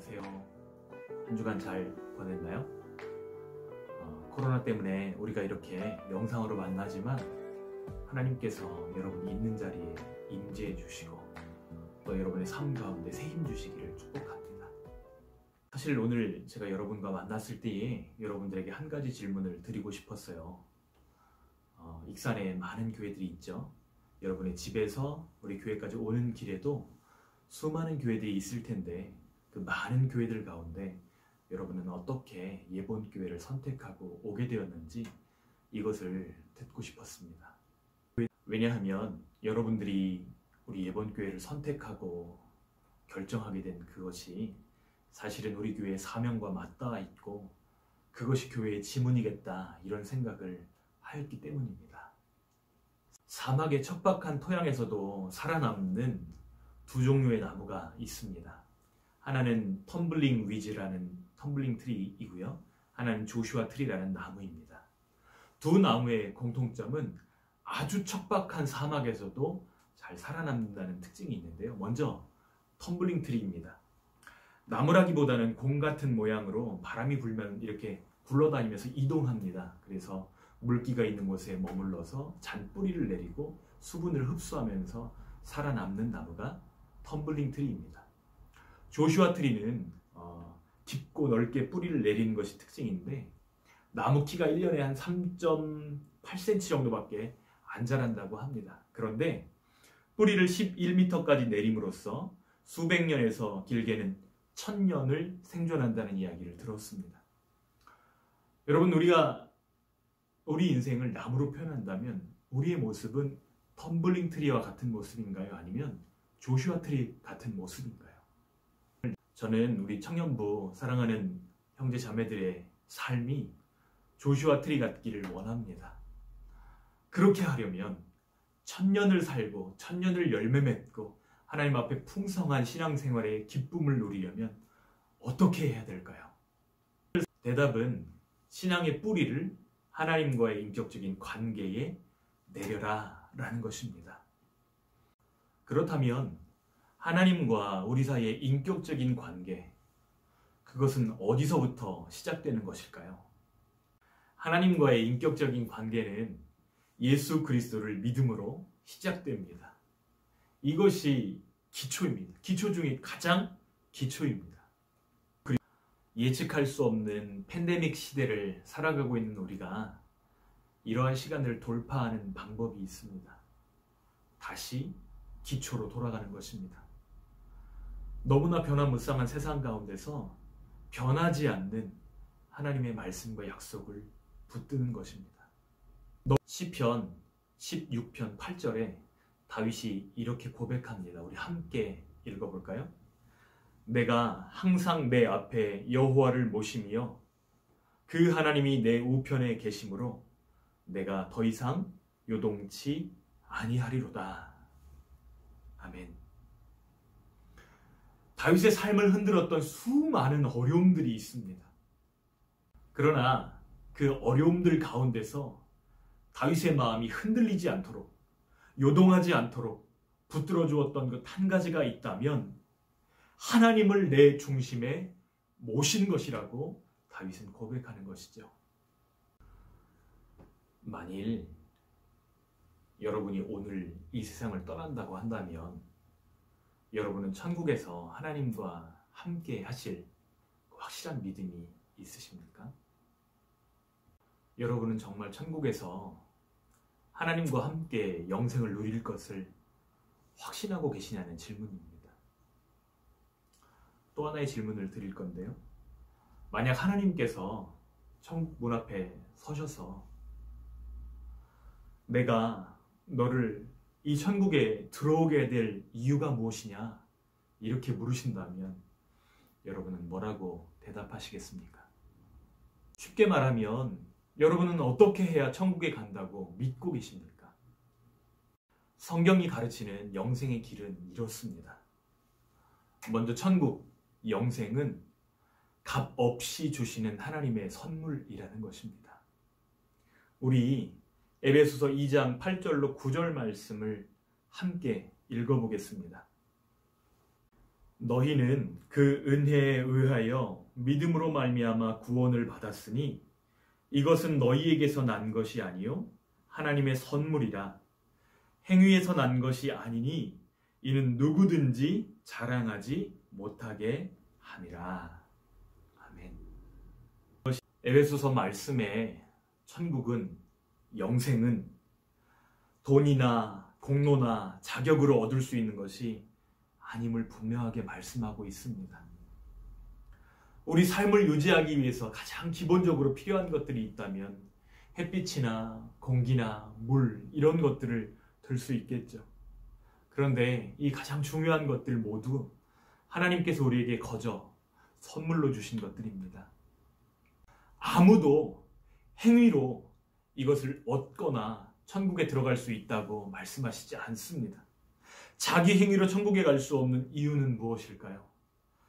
안녕하세요. 한 주간 잘 보냈나요? 코로나 때문에 우리가 이렇게 영상으로 만나지만 하나님께서 여러분이 있는 자리에 임재해 주시고 또 여러분의 삶 가운데 새 힘 주시기를 축복합니다. 사실 오늘 제가 여러분과 만났을 때에 여러분들에게 한 가지 질문을 드리고 싶었어요. 익산에 많은 교회들이 있죠. 여러분의 집에서 우리 교회까지 오는 길에도 수많은 교회들이 있을 텐데 그 많은 교회들 가운데 여러분은 어떻게 예본교회를 선택하고 오게 되었는지 이것을 듣고 싶었습니다. 왜냐하면 여러분들이 우리 예본교회를 선택하고 결정하게 된 그것이 사실은 우리 교회의 사명과 맞닿아 있고 그것이 교회의 지문이겠다 이런 생각을 하였기 때문입니다. 사막의 척박한 토양에서도 살아남는 두 종류의 나무가 있습니다. 하나는 텀블링 위즈라는 텀블링 트리이고요. 하나는 조슈아 트리라는 나무입니다. 두 나무의 공통점은 아주 척박한 사막에서도 잘 살아남는다는 특징이 있는데요. 먼저 텀블링 트리입니다. 나무라기보다는 공 같은 모양으로 바람이 불면 이렇게 굴러다니면서 이동합니다. 그래서 물기가 있는 곳에 머물러서 잔뿌리를 내리고 수분을 흡수하면서 살아남는 나무가 텀블링 트리입니다. 조슈아 트리는 깊고 넓게 뿌리를 내리는 것이 특징인데 나무 키가 1년에 한 3.8cm 정도밖에 안 자란다고 합니다. 그런데 뿌리를 11m까지 내림으로써 수백 년에서 길게는 1000년을 생존한다는 이야기를 들었습니다. 여러분, 우리 인생을 나무로 표현한다면 우리의 모습은 텀블링 트리와 같은 모습인가요? 아니면 조슈아 트리 같은 모습인가요? 저는 우리 청년부 사랑하는 형제 자매들의 삶이 조슈아 트리 같기를 원합니다. 그렇게 하려면 1000년을 살고 1000년을 열매 맺고 하나님 앞에 풍성한 신앙생활의 기쁨을 누리려면 어떻게 해야 될까요? 대답은 신앙의 뿌리를 하나님과의 인격적인 관계에 내려라 라는 것입니다. 그렇다면 하나님과 우리 사이의 인격적인 관계, 그것은 어디서부터 시작되는 것일까요? 하나님과의 인격적인 관계는 예수 그리스도를 믿음으로 시작됩니다. 이것이 기초입니다. 기초 중에 가장 기초입니다. 예측할 수 없는 팬데믹 시대를 살아가고 있는 우리가 이러한 시간을 돌파하는 방법이 있습니다. 다시 기초로 돌아가는 것입니다. 너무나 변화무쌍한 세상 가운데서 변하지 않는 하나님의 말씀과 약속을 붙드는 것입니다. 시편 16편 8절에 다윗이 이렇게 고백합니다. 우리 함께 읽어볼까요? 내가 항상 내 앞에 여호와를 모시며 그 하나님이 내 우편에 계심으로 내가 더 이상 요동치 아니하리로다. 아멘. 다윗의 삶을 흔들었던 수많은 어려움들이 있습니다. 그러나 그 어려움들 가운데서 다윗의 마음이 흔들리지 않도록, 요동하지 않도록 붙들어 주었던 것 한 가지가 있다면 하나님을 내 중심에 모신 것이라고 다윗은 고백하는 것이죠. 만일 여러분이 오늘 이 세상을 떠난다고 한다면 여러분은 천국에서 하나님과 함께 하실 확실한 믿음이 있으십니까? 여러분은 정말 천국에서 하나님과 함께 영생을 누릴 것을 확신하고 계시냐는 질문입니다. 또 하나의 질문을 드릴 건데요. 만약 하나님께서 천국 문 앞에 서셔서 내가 너를 이 천국에 들어오게 될 이유가 무엇이냐 이렇게 물으신다면 여러분은 뭐라고 대답하시겠습니까? 쉽게 말하면 여러분은 어떻게 해야 천국에 간다고 믿고 계십니까? 성경이 가르치는 영생의 길은 이렇습니다. 먼저 천국, 영생은 값 없이 주시는 하나님의 선물이라는 것입니다. 우리 에베소서 2장 8절로 9절 말씀을 함께 읽어보겠습니다. 너희는 그 은혜에 의하여 믿음으로 말미암아 구원을 받았으니 이것은 너희에게서 난 것이 아니요 하나님의 선물이라. 행위에서 난 것이 아니니 이는 누구든지 자랑하지 못하게 함이라. 아멘. 에베소서 말씀에 천국은, 영생은 돈이나 공로나 자격으로 얻을 수 있는 것이 아님을 분명하게 말씀하고 있습니다. 우리 삶을 유지하기 위해서 가장 기본적으로 필요한 것들이 있다면 햇빛이나 공기나 물 이런 것들을 들 수 있겠죠. 그런데 이 가장 중요한 것들 모두 하나님께서 우리에게 거저 선물로 주신 것들입니다. 아무도 행위로 이것을 얻거나 천국에 들어갈 수 있다고 말씀하시지 않습니다. 자기 행위로 천국에 갈 수 없는 이유는 무엇일까요?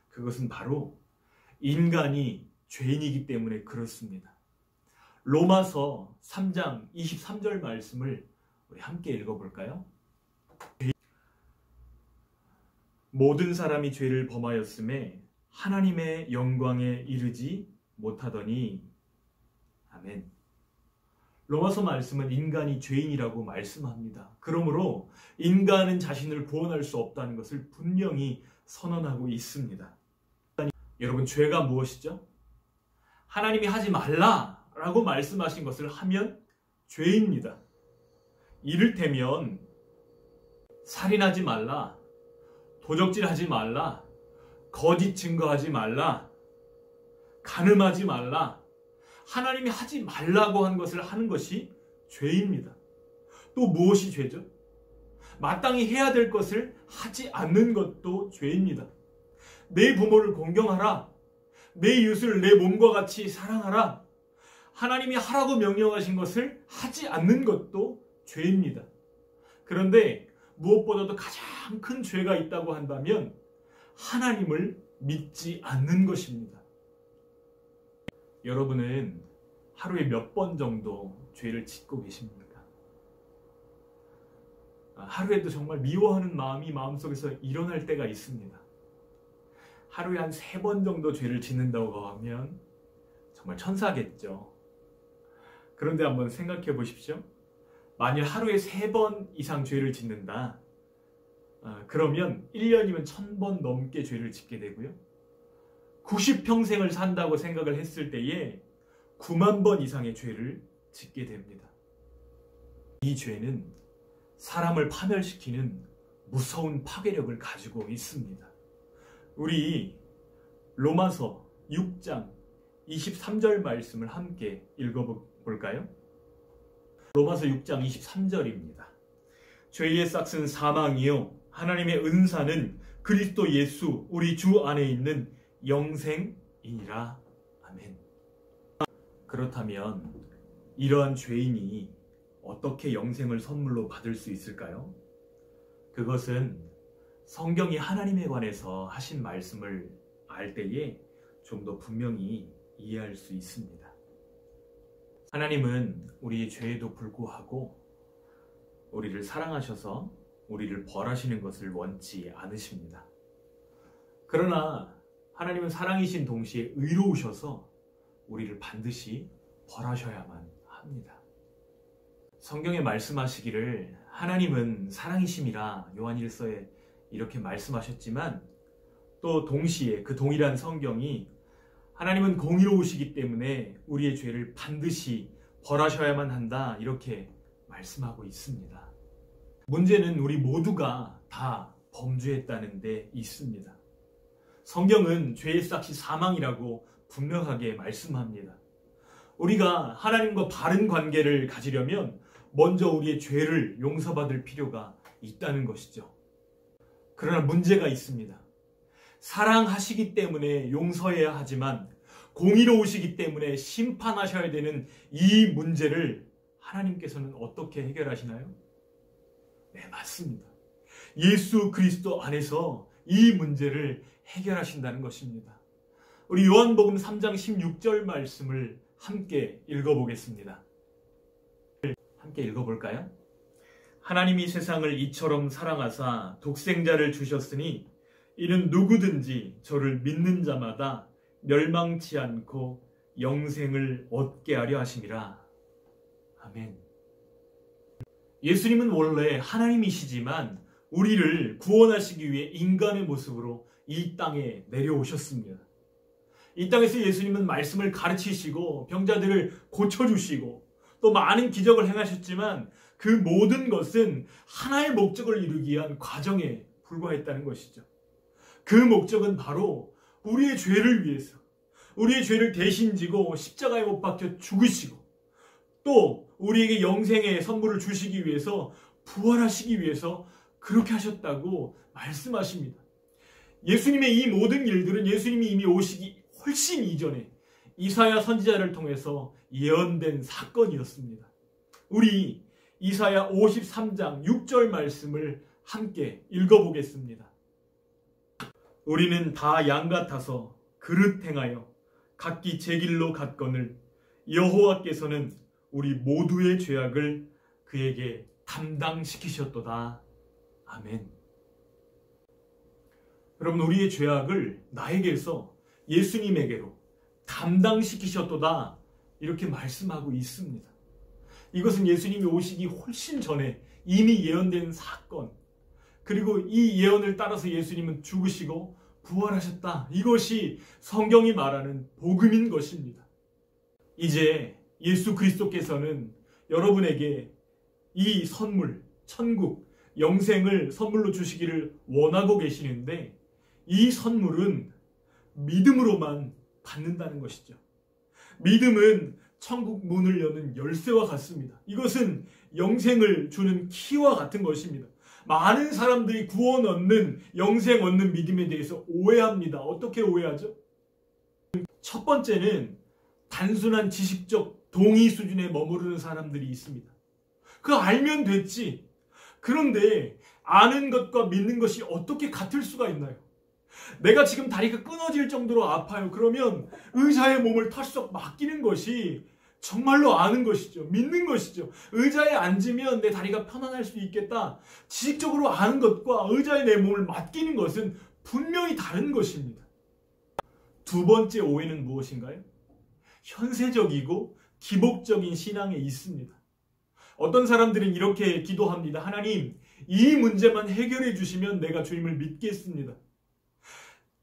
그것은 바로 인간이 죄인이기 때문에 그렇습니다. 로마서 3장 23절 말씀을 우리 함께 읽어볼까요? 모든 사람이 죄를 범하였음에 하나님의 영광에 이르지 못하더니. 아멘. 로마서 말씀은 인간이 죄인이라고 말씀합니다. 그러므로 인간은 자신을 구원할 수 없다는 것을 분명히 선언하고 있습니다. 여러분, 죄가 무엇이죠? 하나님이 하지 말라라고 말씀하신 것을 하면 죄입니다. 이를테면 살인하지 말라, 도적질하지 말라, 거짓 증거하지 말라, 간음하지 말라, 하나님이 하지 말라고 한 것을 하는 것이 죄입니다. 또 무엇이 죄죠? 마땅히 해야 될 것을 하지 않는 것도 죄입니다. 내 부모를 공경하라, 내 이웃을 내 몸과 같이 사랑하라, 하나님이 하라고 명령하신 것을 하지 않는 것도 죄입니다. 그런데 무엇보다도 가장 큰 죄가 있다고 한다면 하나님을 믿지 않는 것입니다. 여러분은 하루에 몇 번 정도 죄를 짓고 계십니까? 하루에도 정말 미워하는 마음이 마음속에서 일어날 때가 있습니다. 하루에 한 3번 정도 죄를 짓는다고 하면 정말 천사겠죠. 그런데 한번 생각해 보십시오. 만일 하루에 3번 이상 죄를 짓는다. 그러면 1년이면 1000번 넘게 죄를 짓게 되고요. 90평생을 산다고 생각을 했을 때에 9만 번 이상의 죄를 짓게 됩니다. 이 죄는 사람을 파멸시키는 무서운 파괴력을 가지고 있습니다. 우리 로마서 6장 23절 말씀을 함께 읽어볼까요? 로마서 6장 23절입니다. 죄의 싹은 사망이요 하나님의 은사는 그리스도 예수 우리 주 안에 있는 영생이니라. 아멘. 그렇다면 이러한 죄인이 어떻게 영생을 선물로 받을 수 있을까요? 그것은 성경이 하나님에 관해서 하신 말씀을 알 때에 좀 더 분명히 이해할 수 있습니다. 하나님은 우리의 죄에도 불구하고 우리를 사랑하셔서 우리를 벌하시는 것을 원치 않으십니다. 그러나 하나님은 사랑이신 동시에 의로우셔서 우리를 반드시 벌하셔야만 합니다. 성경에 말씀하시기를 하나님은 사랑이심이라 요한일서에 이렇게 말씀하셨지만 또 동시에 그 동일한 성경이 하나님은 공의로우시기 때문에 우리의 죄를 반드시 벌하셔야만 한다 이렇게 말씀하고 있습니다. 문제는 우리 모두가 다 범죄했다는 데 있습니다. 성경은 죄의 싹이 사망이라고 분명하게 말씀합니다. 우리가 하나님과 바른 관계를 가지려면 먼저 우리의 죄를 용서받을 필요가 있다는 것이죠. 그러나 문제가 있습니다. 사랑하시기 때문에 용서해야 하지만 공의로우시기 때문에 심판하셔야 되는 이 문제를 하나님께서는 어떻게 해결하시나요? 네, 맞습니다. 예수 그리스도 안에서 이 문제를 해결하신다는 것입니다. 우리 요한복음 3장 16절 말씀을 함께 읽어보겠습니다. 함께 읽어볼까요? 하나님이 세상을 이처럼 사랑하사 독생자를 주셨으니 이는 누구든지 저를 믿는 자마다 멸망치 않고 영생을 얻게 하려 하심이라. 아멘. 예수님은 원래 하나님이시지만 우리를 구원하시기 위해 인간의 모습으로 이 땅에 내려오셨습니다. 이 땅에서 예수님은 말씀을 가르치시고 병자들을 고쳐주시고 또 많은 기적을 행하셨지만 그 모든 것은 하나의 목적을 이루기 위한 과정에 불과했다는 것이죠. 그 목적은 바로 우리의 죄를 위해서, 우리의 죄를 대신 지고 십자가에 못 박혀 죽으시고 또 우리에게 영생의 선물을 주시기 위해서, 부활하시기 위해서 그렇게 하셨다고 말씀하십니다. 예수님의 이 모든 일들은 예수님이 이미 오시기 훨씬 이전에 이사야 선지자를 통해서 예언된 사건이었습니다. 우리 이사야 53장 6절 말씀을 함께 읽어보겠습니다. 우리는 다 양 같아서 그릇 행하여 각기 제 길로 갔거늘 여호와께서는 우리 모두의 죄악을 그에게 담당시키셨도다. 아멘. 여러분, 우리의 죄악을 나에게서 예수님에게로 담당시키셨도다, 이렇게 말씀하고 있습니다. 이것은 예수님이 오시기 훨씬 전에 이미 예언된 사건, 그리고 이 예언을 따라서 예수님은 죽으시고 부활하셨다, 이것이 성경이 말하는 복음인 것입니다. 이제 예수 그리스도께서는 여러분에게 이 선물, 천국, 영생을 선물로 주시기를 원하고 계시는데 이 선물은 믿음으로만 받는다는 것이죠. 믿음은 천국 문을 여는 열쇠와 같습니다. 이것은 영생을 주는 키와 같은 것입니다. 많은 사람들이 구원 얻는, 영생 얻는 믿음에 대해서 오해합니다. 어떻게 오해하죠? 첫 번째는 단순한 지식적 동의 수준에 머무르는 사람들이 있습니다. 그거 알면 됐지. 그런데 아는 것과 믿는 것이 어떻게 같을 수가 있나요? 내가 지금 다리가 끊어질 정도로 아파요. 그러면 의자에 몸을 털썩 맡기는 것이 정말로 아는 것이죠. 믿는 것이죠. 의자에 앉으면 내 다리가 편안할 수 있겠다. 지식적으로 아는 것과 의자에 내 몸을 맡기는 것은 분명히 다른 것입니다. 두 번째 오해는 무엇인가요? 현세적이고 기복적인 신앙에 있습니다. 어떤 사람들은 이렇게 기도합니다. 하나님, 이 문제만 해결해 주시면 내가 주님을 믿겠습니다.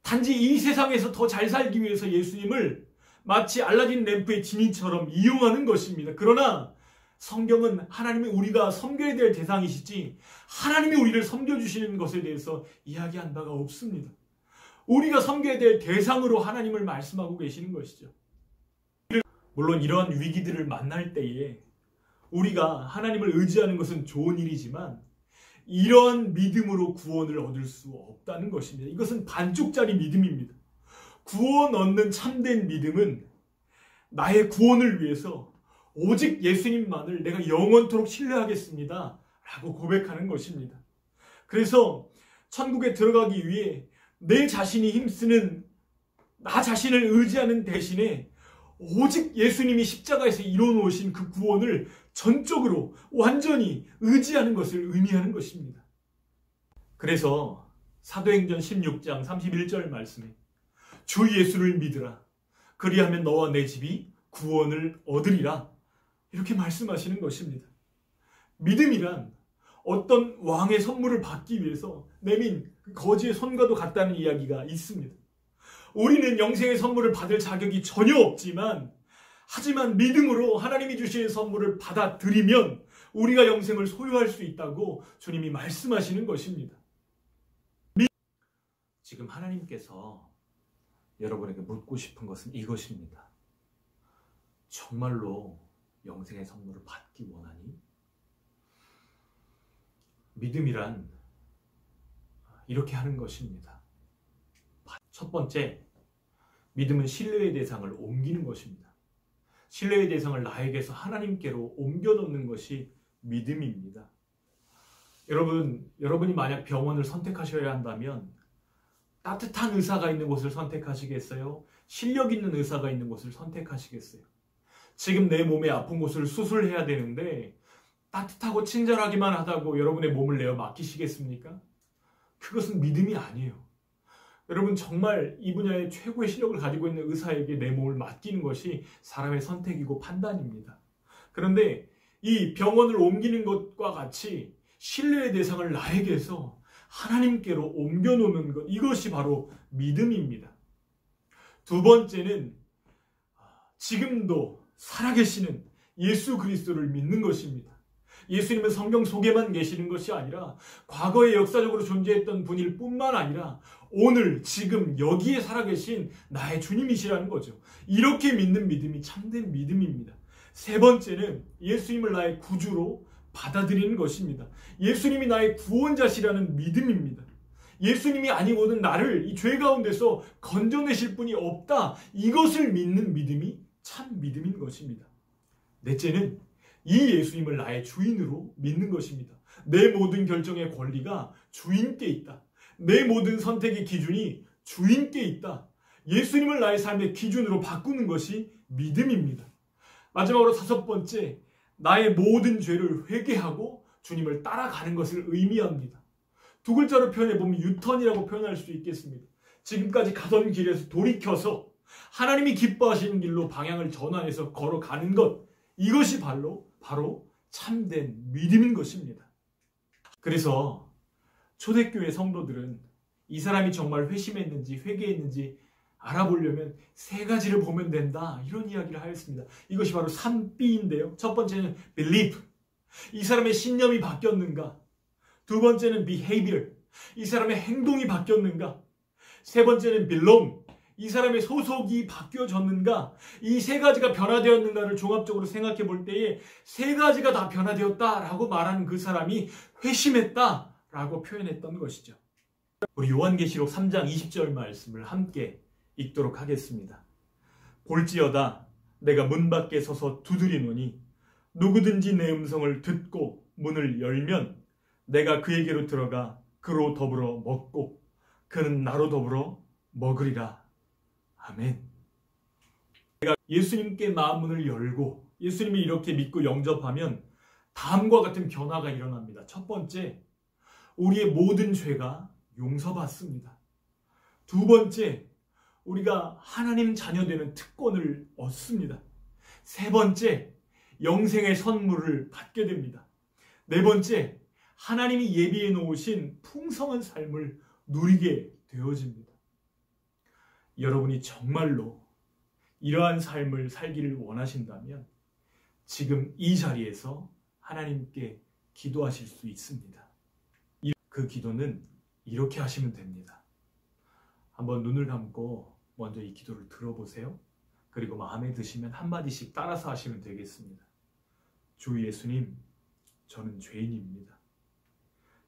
단지 이 세상에서 더 잘 살기 위해서 예수님을 마치 알라딘 램프의 지니처럼 이용하는 것입니다. 그러나 성경은 하나님이 우리가 섬겨야 될 대상이시지 하나님이 우리를 섬겨주시는 것에 대해서 이야기한 바가 없습니다. 우리가 섬겨야 될 대상으로 하나님을 말씀하고 계시는 것이죠. 물론 이러한 위기들을 만날 때에 우리가 하나님을 의지하는 것은 좋은 일이지만 이러한 믿음으로 구원을 얻을 수 없다는 것입니다. 이것은 반쪽짜리 믿음입니다. 구원 얻는 참된 믿음은 나의 구원을 위해서 오직 예수님만을 내가 영원토록 신뢰하겠습니다 라고 고백하는 것입니다. 그래서 천국에 들어가기 위해 내 자신이 힘쓰는, 나 자신을 의지하는 대신에 오직 예수님이 십자가에서 이뤄놓으신 그 구원을 전적으로 완전히 의지하는 것을 의미하는 것입니다. 그래서 사도행전 16장 31절 말씀에 주 예수를 믿으라. 그리하면 너와 내 집이 구원을 얻으리라. 이렇게 말씀하시는 것입니다. 믿음이란 어떤 왕의 선물을 받기 위해서 내민 거지의 손과도 같다는 이야기가 있습니다. 우리는 영생의 선물을 받을 자격이 전혀 없지만 하지만 믿음으로 하나님이 주신 선물을 받아들이면 우리가 영생을 소유할 수 있다고 주님이 말씀하시는 것입니다. 지금 하나님께서 여러분에게 묻고 싶은 것은 이것입니다. 정말로 영생의 선물을 받기 원하니? 믿음이란 이렇게 하는 것입니다. 첫 번째, 믿음은 신뢰의 대상을 옮기는 것입니다. 신뢰의 대상을 나에게서 하나님께로 옮겨놓는 것이 믿음입니다. 여러분이 만약 병원을 선택하셔야 한다면 따뜻한 의사가 있는 곳을 선택하시겠어요? 실력 있는 의사가 있는 곳을 선택하시겠어요? 지금 내 몸에 아픈 곳을 수술해야 되는데 따뜻하고 친절하기만 하다고 여러분의 몸을 내어 맡기시겠습니까? 그것은 믿음이 아니에요. 여러분, 정말 이 분야의 최고의 실력을 가지고 있는 의사에게 내 몸을 맡기는 것이 사람의 선택이고 판단입니다. 그런데 이 병원을 옮기는 것과 같이 신뢰의 대상을 나에게서 하나님께로 옮겨놓는 것, 이것이 바로 믿음입니다. 두 번째는 지금도 살아계시는 예수 그리스도를 믿는 것입니다. 예수님은 성경 속에만 계시는 것이 아니라 과거에 역사적으로 존재했던 분일 뿐만 아니라 오늘 지금 여기에 살아계신 나의 주님이시라는 거죠. 이렇게 믿는 믿음이 참된 믿음입니다. 세 번째는 예수님을 나의 구주로 받아들이는 것입니다. 예수님이 나의 구원자시라는 믿음입니다. 예수님이 아니고는 나를 이 죄 가운데서 건져내실 분이 없다. 이것을 믿는 믿음이 참 믿음인 것입니다. 넷째는 이 예수님을 나의 주인으로 믿는 것입니다. 내 모든 결정의 권리가 주인께 있다. 내 모든 선택의 기준이 주인께 있다. 예수님을 나의 삶의 기준으로 바꾸는 것이 믿음입니다. 마지막으로 다섯 번째, 나의 모든 죄를 회개하고 주님을 따라가는 것을 의미합니다. 두 글자로 표현해보면 유턴이라고 표현할 수 있겠습니다. 지금까지 가던 길에서 돌이켜서 하나님이 기뻐하시는 길로 방향을 전환해서 걸어가는 것, 이것이 바로 참된 믿음인 것입니다. 그래서 초대교회 성도들은 이 사람이 정말 회심했는지 회개했는지 알아보려면 세 가지를 보면 된다, 이런 이야기를 하였습니다. 이것이 바로 3B인데요. 첫 번째는 believe, 이 사람의 신념이 바뀌었는가. 두 번째는 behavior, 이 사람의 행동이 바뀌었는가. 세 번째는 belong, 이 사람의 소속이 바뀌어졌는가. 이 세 가지가 변화되었는가를 종합적으로 생각해 볼 때에 세 가지가 다 변화되었다라고 말하는 그 사람이 회심했다라고 표현했던 것이죠. 우리 요한계시록 3장 20절 말씀을 함께 읽도록 하겠습니다. 볼지어다 내가 문 밖에 서서 두드리노니 누구든지 내 음성을 듣고 문을 열면 내가 그에게로 들어가 그로 더불어 먹고 그는 나로 더불어 먹으리라. 아멘. 내가 예수님께 마음문을 열고 예수님이 이렇게 믿고 영접하면 다음과 같은 변화가 일어납니다. 첫 번째, 우리의 모든 죄가 용서받습니다. 두 번째, 우리가 하나님 자녀되는 특권을 얻습니다. 세 번째, 영생의 선물을 받게 됩니다. 네 번째, 하나님이 예비해 놓으신 풍성한 삶을 누리게 되어집니다. 여러분이 정말로 이러한 삶을 살기를 원하신다면 지금 이 자리에서 하나님께 기도하실 수 있습니다. 그 기도는 이렇게 하시면 됩니다. 한번 눈을 감고 먼저 이 기도를 들어보세요. 그리고 마음에 드시면 한마디씩 따라서 하시면 되겠습니다. 주 예수님, 저는 죄인입니다.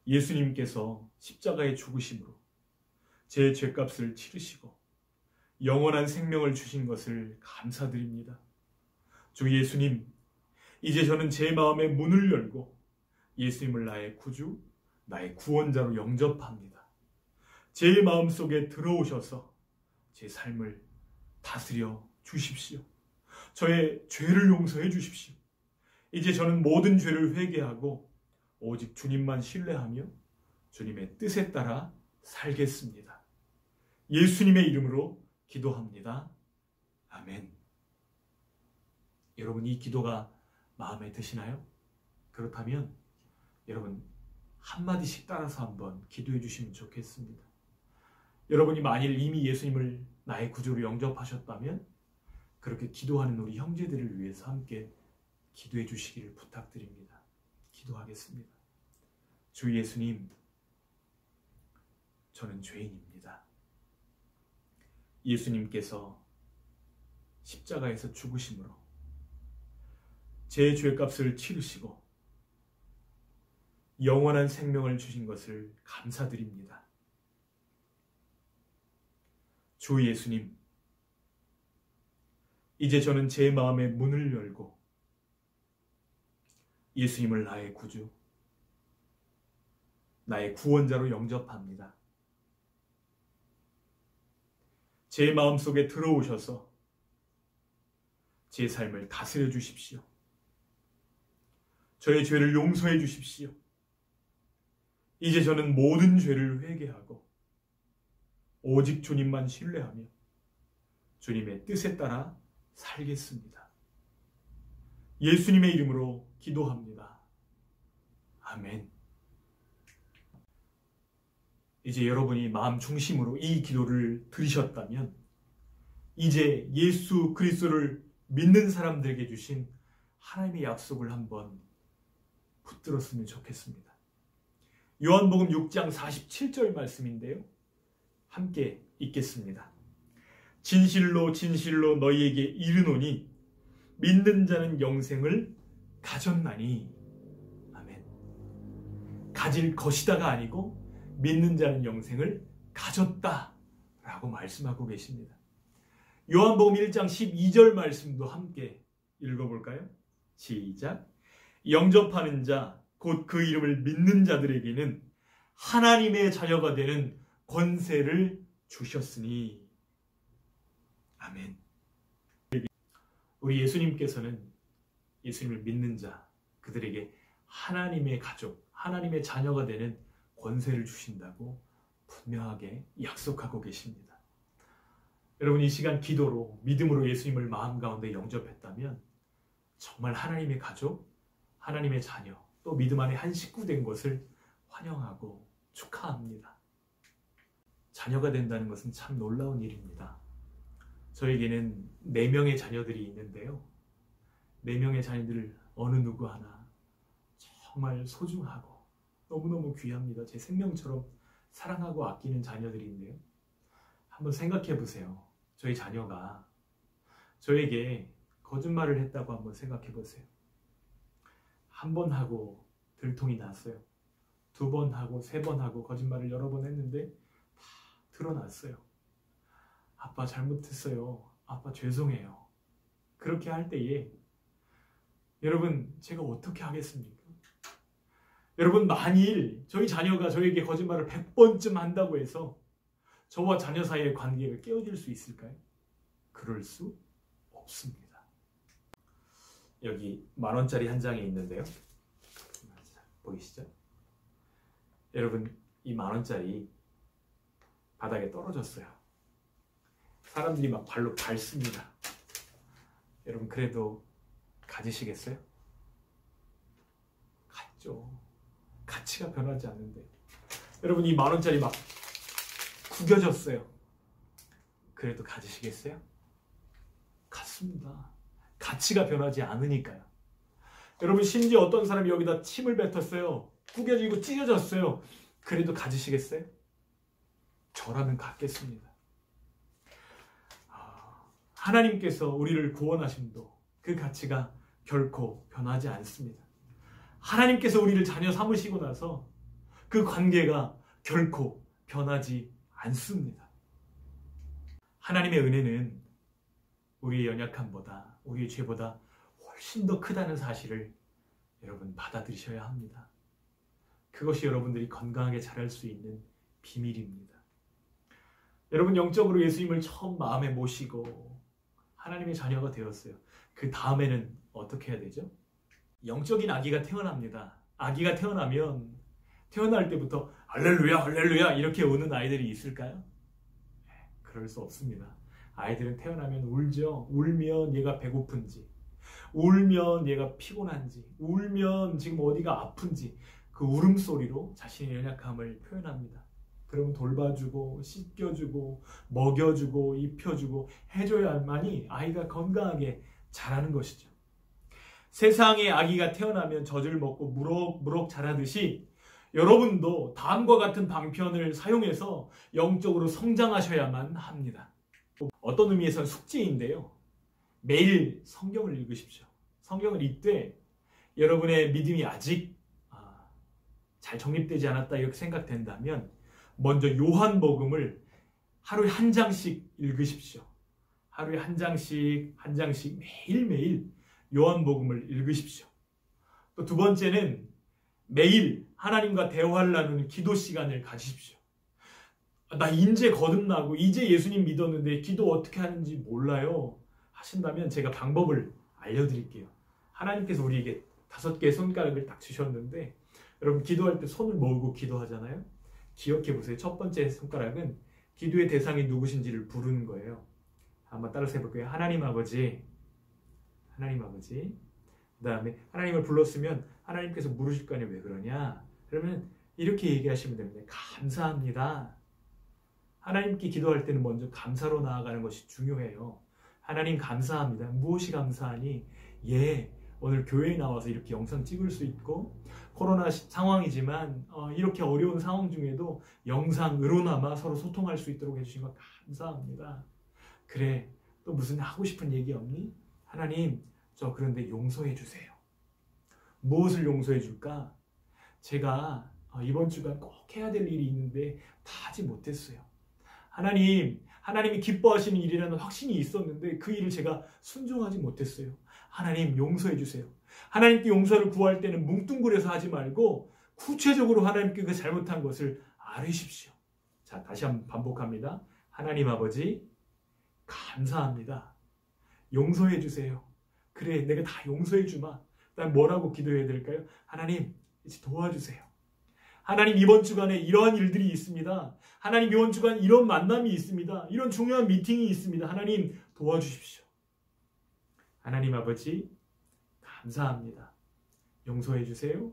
예수님께서 십자가에 죽으심으로 제 죄값을 치르시고 영원한 생명을 주신 것을 감사드립니다. 주 예수님, 이제 저는 제 마음의 문을 열고 예수님을 나의 구주, 나의 구원자로 영접합니다. 제 마음속에 들어오셔서 제 삶을 다스려 주십시오. 저의 죄를 용서해 주십시오. 이제 저는 모든 죄를 회개하고 오직 주님만 신뢰하며 주님의 뜻에 따라 살겠습니다. 예수님의 이름으로 기도합니다. 아멘. 여러분, 이 기도가 마음에 드시나요? 그렇다면 여러분 한마디씩 따라서 한번 기도해 주시면 좋겠습니다. 여러분이 만일 이미 예수님을 나의 구주로 영접하셨다면 그렇게 기도하는 우리 형제들을 위해서 함께 기도해 주시기를 부탁드립니다. 기도하겠습니다. 주 예수님, 저는 죄인입니다. 예수님께서 십자가에서 죽으심으로 제 죄값을 치르시고 영원한 생명을 주신 것을 감사드립니다. 주 예수님, 이제 저는 제 마음의 문을 열고 예수님을 나의 구주, 나의 구원자로 영접합니다. 제 마음속에 들어오셔서 제 삶을 다스려 주십시오. 저의 죄를 용서해 주십시오. 이제 저는 모든 죄를 회개하고 오직 주님만 신뢰하며 주님의 뜻에 따라 살겠습니다. 예수님의 이름으로 기도합니다. 아멘. 이제 여러분이 마음 중심으로 이 기도를 들으셨다면 이제 예수 그리스도를 믿는 사람들에게 주신 하나님의 약속을 한번 붙들었으면 좋겠습니다. 요한복음 6장 47절 말씀인데요. 함께 읽겠습니다. 진실로 진실로 너희에게 이르노니 믿는 자는 영생을 가졌나니. 아멘. 가질 것이다가 아니고 믿는 자는 영생을 가졌다라고 말씀하고 계십니다. 요한복음 1장 12절 말씀도 함께 읽어볼까요? 시작. 영접하는 자 곧 그 이름을 믿는 자들에게는 하나님의 자녀가 되는 권세를 주셨으니. 아멘. 우리 예수님께서는 예수님을 믿는 자 그들에게 하나님의 가족, 하나님의 자녀가 되는 권세를 주신다고 분명하게 약속하고 계십니다. 여러분 이 시간 기도로 믿음으로 예수님을 마음 가운데 영접했다면 정말 하나님의 가족, 하나님의 자녀, 또 믿음 안에 한 식구 된 것을 환영하고 축하합니다. 자녀가 된다는 것은 참 놀라운 일입니다. 저에게는 4명의 자녀들이 있는데요. 4명의 자녀들 어느 누구 하나 정말 소중하고 너무너무 귀합니다. 제 생명처럼 사랑하고 아끼는 자녀들인데요. 한번 생각해 보세요. 저희 자녀가 저에게 거짓말을 했다고 한번 생각해 보세요. 한 번 하고 들통이 났어요. 2번 하고 3번 하고 거짓말을 여러 번 했는데 다 드러났어요. 아빠 잘못했어요. 아빠 죄송해요. 그렇게 할 때에 여러분 제가 어떻게 하겠습니까? 여러분 만일 저희 자녀가 저에게 거짓말을 100번쯤 한다고 해서 저와 자녀 사이의 관계가 깨어질 수 있을까요? 그럴 수 없습니다. 여기 10,000원짜리 한 장이 있는데요. 보이시죠? 여러분 이 10,000원짜리 바닥에 떨어졌어요. 사람들이 막 발로 밟습니다. 여러분 그래도 가지시겠어요? 갔죠. 가치가 변하지 않는데. 여러분 이 10,000원짜리 막 구겨졌어요. 그래도 가지시겠어요? 갔습니다. 가치가 변하지 않으니까요. 여러분 심지어 어떤 사람이 여기다 침을 뱉었어요. 구겨지고 찢어졌어요. 그래도 가지시겠어요? 저라면 갖겠습니다. 하나님께서 우리를 구원하심도 그 가치가 결코 변하지 않습니다. 하나님께서 우리를 자녀 삼으시고 나서 그 관계가 결코 변하지 않습니다. 하나님의 은혜는 우리의 연약함보다, 우리의 죄보다 훨씬 더 크다는 사실을 여러분 받아들이셔야 합니다. 그것이 여러분들이 건강하게 자랄 수 있는 비밀입니다. 여러분 영적으로 예수님을 처음 마음에 모시고 하나님의 자녀가 되었어요. 그 다음에는 어떻게 해야 되죠? 영적인 아기가 태어납니다. 아기가 태어나면 태어날 때부터 할렐루야 할렐루야 이렇게 우는 아이들이 있을까요? 그럴 수 없습니다. 아이들은 태어나면 울죠. 울면 얘가 배고픈지, 울면 얘가 피곤한지, 울면 지금 어디가 아픈지 그 울음소리로 자신의 연약함을 표현합니다. 그러면 돌봐주고 씻겨주고 먹여주고 입혀주고 해줘야만이 아이가 건강하게 자라는 것이죠. 세상에 아기가 태어나면 젖을 먹고 무럭무럭 자라듯이 여러분도 다음과 같은 방편을 사용해서 영적으로 성장하셔야만 합니다. 어떤 의미에서는 숙제인데요. 매일 성경을 읽으십시오. 성경을 읽되 여러분의 믿음이 아직 잘 정립되지 않았다 이렇게 생각된다면 먼저 요한복음을 하루에 한 장씩 읽으십시오. 하루에 한 장씩 매일매일 요한복음을 읽으십시오. 또 두 번째는 매일 하나님과 대화를 나누는 기도 시간을 가지십시오. 나 이제 거듭나고 이제 예수님 믿었는데 기도 어떻게 하는지 몰라요 하신다면 제가 방법을 알려드릴게요. 하나님께서 우리에게 5개의 손가락을 딱 주셨는데 여러분 기도할 때 손을 모으고 기도하잖아요. 기억해 보세요. 첫 번째 손가락은 기도의 대상이 누구신지를 부르는 거예요. 한번 따라서 해볼게요. 하나님 아버지, 하나님 아버지. 그 다음에 하나님을 불렀으면 하나님께서 물으실 거 아니에요. 왜 그러냐? 그러면 이렇게 얘기하시면 됩니다. 감사합니다. 하나님께 기도할 때는 먼저 감사로 나아가는 것이 중요해요. 하나님 감사합니다. 무엇이 감사하니? 예, 오늘 교회에 나와서 이렇게 영상 찍을 수 있고 코로나 상황이지만 이렇게 어려운 상황 중에도 영상으로나마 서로 소통할 수 있도록 해주신 것 감사합니다. 그래, 또 무슨 하고 싶은 얘기 없니? 하나님, 저 그런데 용서해 주세요. 무엇을 용서해 줄까? 제가 이번 주간 꼭 해야 될 일이 있는데 다 하지 못했어요. 하나님이 기뻐하시는 일이라는 확신이 있었는데 그 일을 제가 순종하지 못했어요. 하나님 용서해 주세요. 하나님께 용서를 구할 때는 뭉뚱그려서 하지 말고 구체적으로 하나님께 그 잘못한 것을 아뢰십시오. 자, 다시 한번 반복합니다. 하나님 아버지, 감사합니다. 용서해 주세요. 그래, 내가 다 용서해 주마. 난 뭐라고 기도해야 될까요? 하나님, 이제 도와주세요. 하나님, 이번 주간에 이러한 일들이 있습니다. 하나님, 이번 주간 이런 만남이 있습니다. 이런 중요한 미팅이 있습니다. 하나님, 도와주십시오. 하나님 아버지, 감사합니다. 용서해 주세요.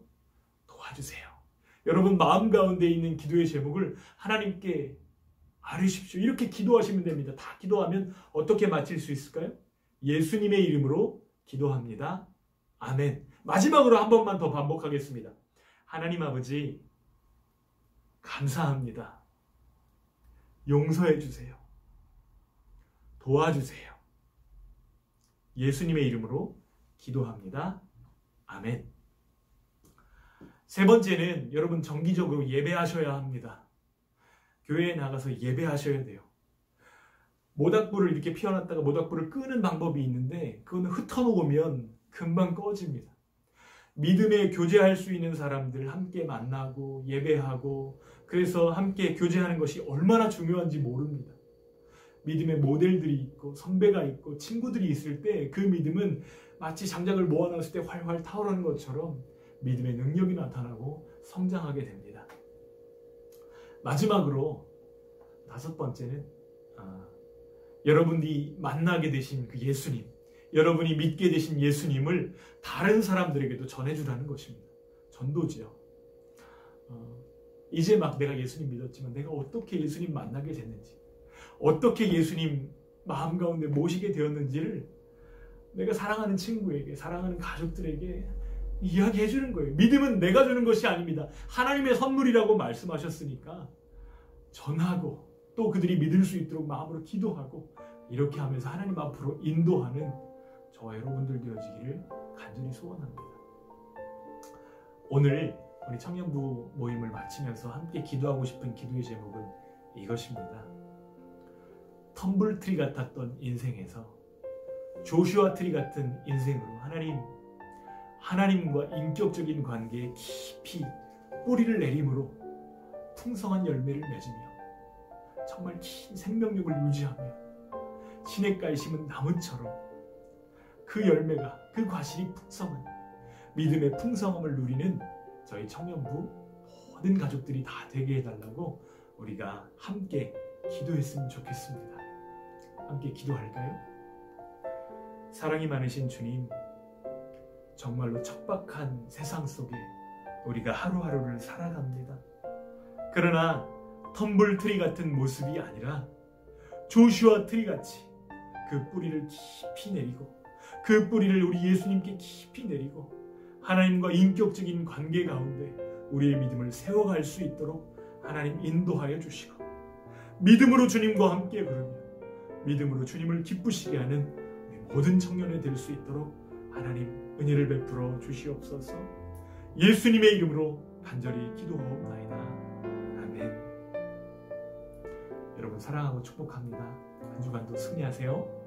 도와주세요. 여러분 마음 가운데 있는 기도의 제목을 하나님께 아뢰십시오. 이렇게 기도하시면 됩니다. 다 기도하면 어떻게 마칠 수 있을까요? 예수님의 이름으로 기도합니다. 아멘. 마지막으로 한 번만 더 반복하겠습니다. 하나님 아버지, 감사합니다. 용서해 주세요. 도와주세요. 예수님의 이름으로 기도합니다. 아멘. 세 번째는 여러분 정기적으로 예배하셔야 합니다. 교회에 나가서 예배하셔야 돼요. 모닥불을 이렇게 피워놨다가 모닥불을 끄는 방법이 있는데 그거는 흩어놓으면 금방 꺼집니다. 믿음에 교제할 수 있는 사람들 함께 만나고 예배하고 그래서 함께 교제하는 것이 얼마나 중요한지 모릅니다. 믿음의 모델들이 있고 선배가 있고 친구들이 있을 때 그 믿음은 마치 장작을 모아놨을 때 활활 타오르는 것처럼 믿음의 능력이 나타나고 성장하게 됩니다. 마지막으로 다섯 번째는 여러분이 만나게 되신 그 예수님, 여러분이 믿게 되신 예수님을 다른 사람들에게도 전해주라는 것입니다. 전도지요. 이제 막 내가 예수님 믿었지만 내가 어떻게 예수님 만나게 됐는지, 어떻게 예수님 마음 가운데 모시게 되었는지를 내가 사랑하는 친구에게, 사랑하는 가족들에게 이야기해 주는 거예요. 믿음은 내가 주는 것이 아닙니다. 하나님의 선물이라고 말씀하셨으니까 전하고 또 그들이 믿을 수 있도록 마음으로 기도하고 이렇게 하면서 하나님 앞으로 인도하는 저와 여러분들 되어지기를 간절히 소원합니다. 오늘 우리 청년부 모임을 마치면서 함께 기도하고 싶은 기도의 제목은 이것입니다. 텀블트리 같았던 인생에서 조슈아 트리 같은 인생으로 하나님과 인격적인 관계에 깊이 뿌리를 내림으로 풍성한 열매를 맺으며 정말 긴 생명력을 유지하며 시냇가에 심은 나무처럼 그 열매가, 그 과실이 풍성한 믿음의 풍성함을 누리는 저희 청년부 모든 가족들이 다 되게 해달라고 우리가 함께 기도했으면 좋겠습니다. 함께 기도할까요? 사랑이 많으신 주님, 정말로 척박한 세상 속에 우리가 하루하루를 살아갑니다. 그러나 텀블트리 같은 모습이 아니라 조슈아 트리같이 그 뿌리를 깊이 내리고 그 뿌리를 우리 예수님께 깊이 내리고 하나님과 인격적인 관계 가운데 우리의 믿음을 세워갈 수 있도록 하나님 인도하여 주시고 믿음으로 주님과 함께 그러며 믿음으로 주님을 기쁘시게 하는 우리 모든 청년이 될 수 있도록 하나님 은혜를 베풀어 주시옵소서. 예수님의 이름으로 간절히 기도하옵나이다. 아멘. 여러분 사랑하고 축복합니다. 한 주간도 승리하세요.